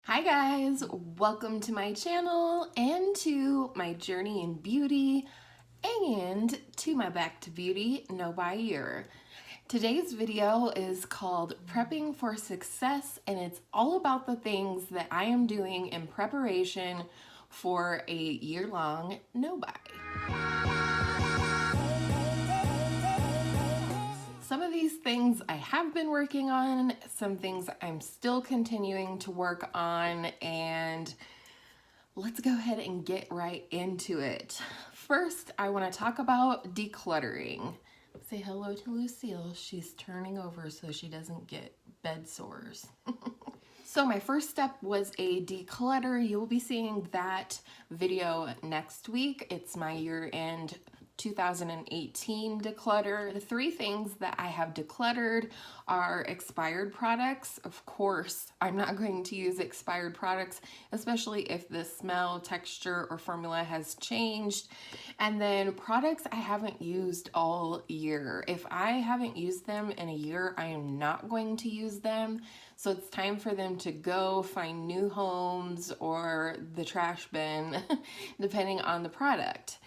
Hi guys, welcome to my channel and to my journey in beauty and to my back to beauty no by year. Today's video is called Prepping for Success, and it's all about the things that I am doing in preparation for a year-long no buy. Some of these things I have been working on, some things I'm still continuing to work on, and let's go ahead and get right into it. First, I want to talk about decluttering. Say hello to Lucille. She's turning over so she doesn't get bed sores. So my first step was a declutter. You will be seeing that video next week. It's my year-end 2018 declutter. The three things that I have decluttered are expired products. Of course, I'm not going to use expired products, especially if the smell, texture, or formula has changed. And then products I haven't used all year. If I haven't used them in a year, I am not going to use them. So it's time for them to go find new homes or the trash bin, depending on the product.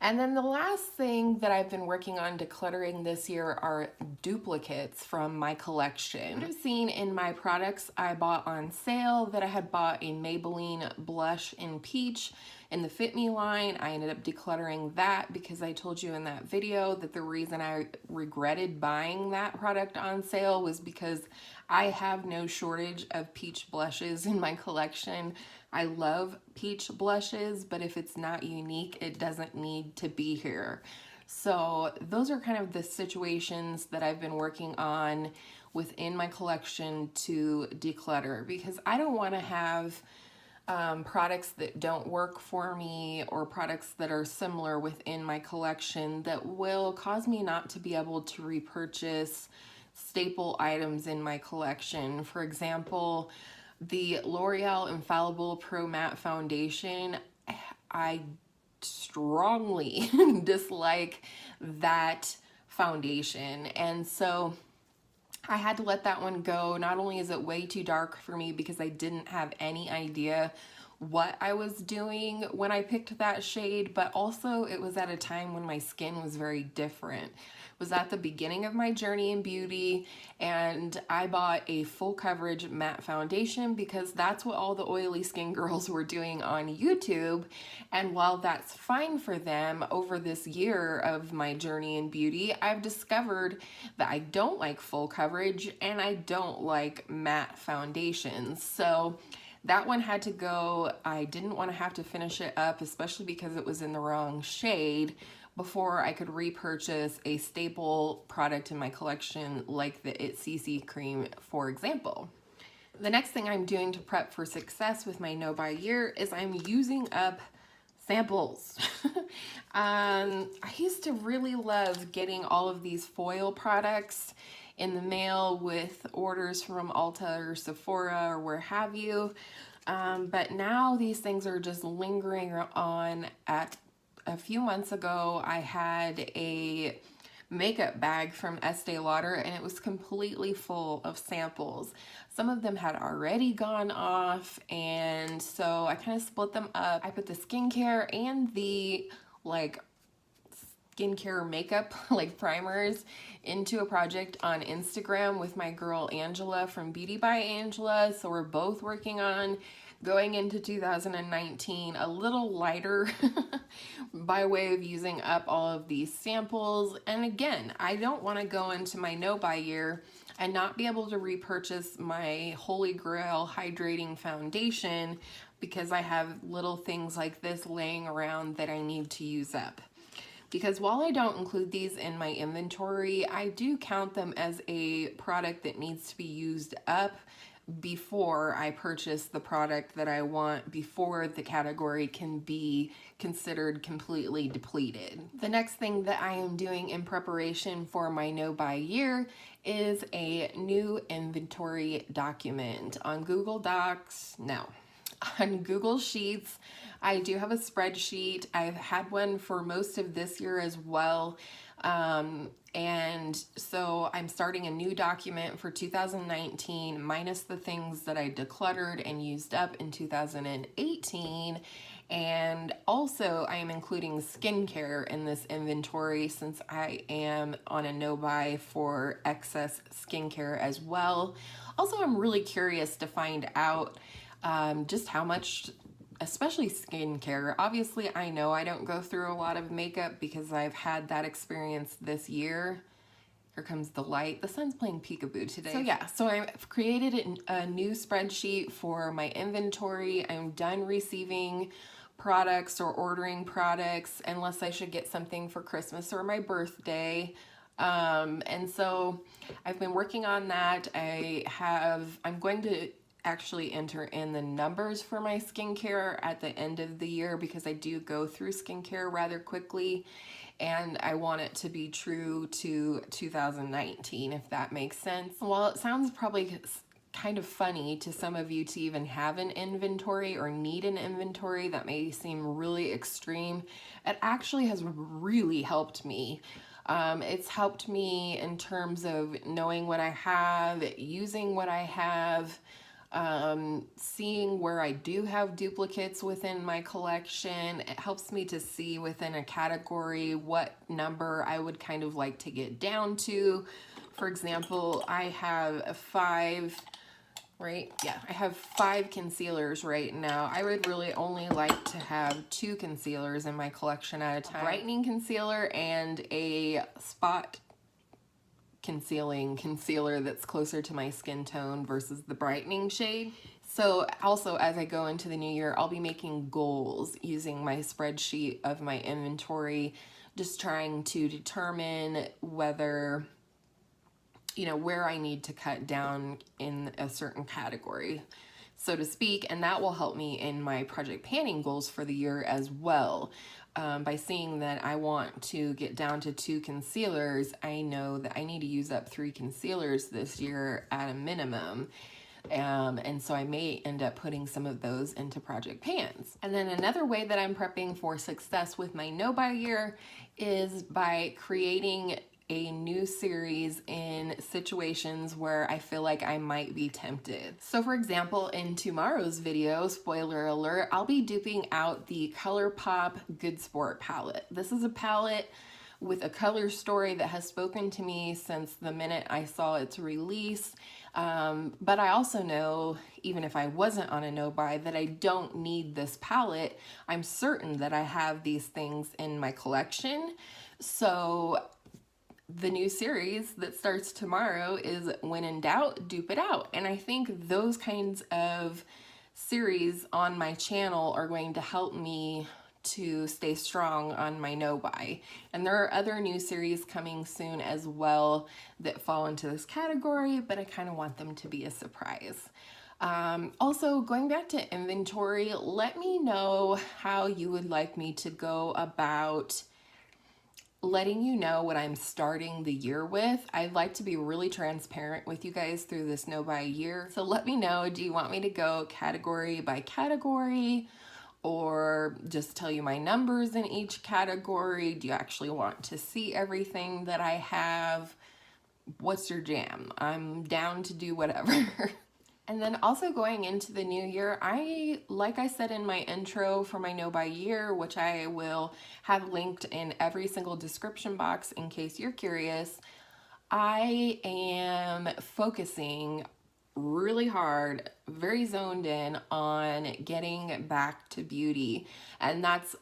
And then the last thing that I've been working on decluttering this year are duplicates from my collection. I've seen in my products I bought on sale that I had bought a Maybelline blush in peach in the Fit Me line. I ended up decluttering that because I told you in that video that the reason I regretted buying that product on sale was because I have no shortage of peach blushes in my collection. I love peach blushes, but if it's not unique, it doesn't need to be here. So those are kind of the situations that I've been working on within my collection to declutter, because I don't want to have products that don't work for me or products that are similar within my collection that will cause me not to be able to repurchase staple items in my collection. For example, the L'Oreal Infallible Pro Matte Foundation, I strongly dislike that foundation, and so I had to let that one go. Not only is it way too dark for me because I didn't have any idea what I was doing when I picked that shade, but also it was at a time when my skin was very different. It was at the beginning of my journey in beauty, and I bought a full coverage matte foundation because that's what all the oily skin girls were doing on YouTube. And while that's fine for them, over this year of my journey in beauty, I've discovered that I don't like full coverage and I don't like matte foundations. So that one had to go. I didn't want to have to finish it up, especially because it was in the wrong shade, before I could repurchase a staple product in my collection like the It CC cream, for example. The next thing I'm doing to prep for success with my no buy year is I'm using up samples. I used to really love getting all of these foil products in the mail with orders from Ulta or Sephora or where have you. But now these things are just lingering on. At a few months ago, I had a makeup bag from Estee Lauder and it was completely full of samples. Some of them had already gone off, and so I kind of split them up. I put the skincare and the skincare makeup primers into a project on Instagram with my girl Angela from Beauty by Angela. So we're both working on going into 2019 a little lighter by way of using up all of these samples. And again, I don't want to go into my no buy year and not be able to repurchase my Holy Grail hydrating foundation because I have little things like this laying around that I need to use up. Because while I don't include these in my inventory, I do count them as a product that needs to be used up before I purchase the product that I want, before the category can be considered completely depleted. The next thing that I am doing in preparation for my no buy year is a new inventory document on Google Docs. No, on Google Sheets. I do have a spreadsheet. I've had one for most of this year as well. And so I'm starting a new document for 2019 minus the things that I decluttered and used up in 2018. And also I am including skincare in this inventory since I am on a no buy for excess skincare as well. Also, I'm really curious to find out just how much, especially skincare. Obviously, I know I don't go through a lot of makeup because I've had that experience this year. Here comes the light. The sun's playing peekaboo today. So yeah, so I've created a new spreadsheet for my inventory. I'm done receiving products or ordering products unless I should get something for Christmas or my birthday. And so I've been working on that. I'm going to actually enter in the numbers for my skincare at the end of the year because I do go through skincare rather quickly and I want it to be true to 2019, if that makes sense. While it sounds probably kind of funny to some of you to even have an inventory or need an inventory, that may seem really extreme, it actually has really helped me. It's helped me in terms of knowing what I have, using what I have, seeing where I do have duplicates within my collection. It helps me to see within a category what number I would kind of like to get down to. For example, I have 5 concealers right now. I would really only like to have 2 concealers in my collection at a time. A brightening concealer and a spot concealing concealer that's closer to my skin tone versus the brightening shade. So also as I go into the new year, I'll be making goals using my spreadsheet of my inventory, just trying to determine whether, you know, where I need to cut down in a certain category, so to speak, and that will help me in my project planning goals for the year as well. By seeing that I want to get down to 2 concealers, I know that I need to use up 3 concealers this year at a minimum. And so I may end up putting some of those into project pans. And then another way that I'm prepping for success with my no-buy year is by creating a new series in situations where I feel like I might be tempted. So for example, in tomorrow's video, spoiler alert, I'll be duping out the ColourPop Good Sport palette. This is a palette with a color story that has spoken to me since the minute I saw its release. But I also know, even if I wasn't on a no-buy, that I don't need this palette. I'm certain that I have these things in my collection. So the new series that starts tomorrow is When in Doubt, Dupe It Out. And I think those kinds of series on my channel are going to help me to stay strong on my no-buy. And there are other new series coming soon as well that fall into this category, but I kind of want them to be a surprise. Also, going back to inventory, let me know how you would like me to go about letting you know what I'm starting the year with. I'd like to be really transparent with you guys through this no-buy year. So let me know, do you want me to go category by category or just tell you my numbers in each category? Do you actually want to see everything that I have? What's your jam? I'm down to do whatever. And then also going into the new year, like I said in my intro for my no-buy year, which I will have linked in every single description box in case you're curious, I am focusing really hard, very zoned in on getting back to beauty. And that's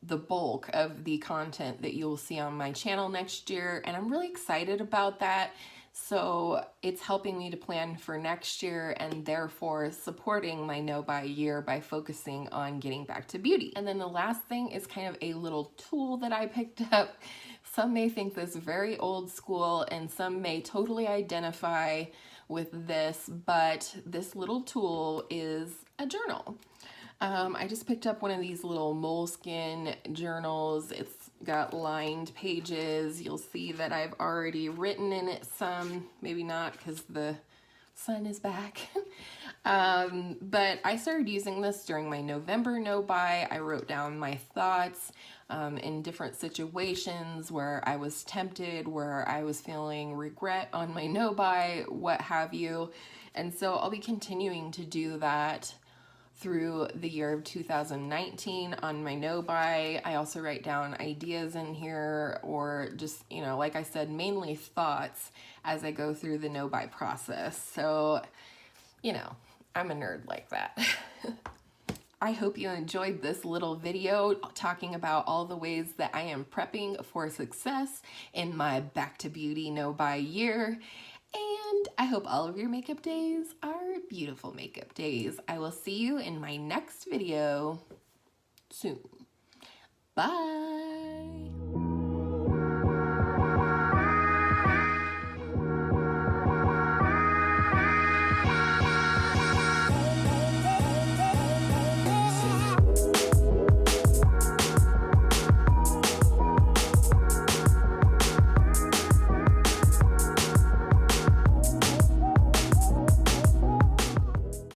the bulk of the content that you'll see on my channel next year. And I'm really excited about that. So it's helping me to plan for next year and therefore supporting my no-buy year by focusing on getting back to beauty. And then the last thing is kind of a little tool that I picked up. Some may think this very old school and some may totally identify with this, but this little tool is a journal. I just picked up one of these little moleskin journals. It's got lined pages. You'll see that I've already written in it some, maybe not because the sun is back. But I started using this during my November no buy. I wrote down my thoughts in different situations where I was tempted, where I was feeling regret on my no buy, what have you. And so I'll be continuing to do that through the year of 2019 on my no buy. I also write down ideas in here, or just, you know, like I said, mainly thoughts as I go through the no buy process. So, you know, I'm a nerd like that. I hope you enjoyed this little video talking about all the ways that I am prepping for success in my Back to Beauty no buy year. And I hope all of your makeup days are beautiful makeup days. I will see you in my next video soon. Bye.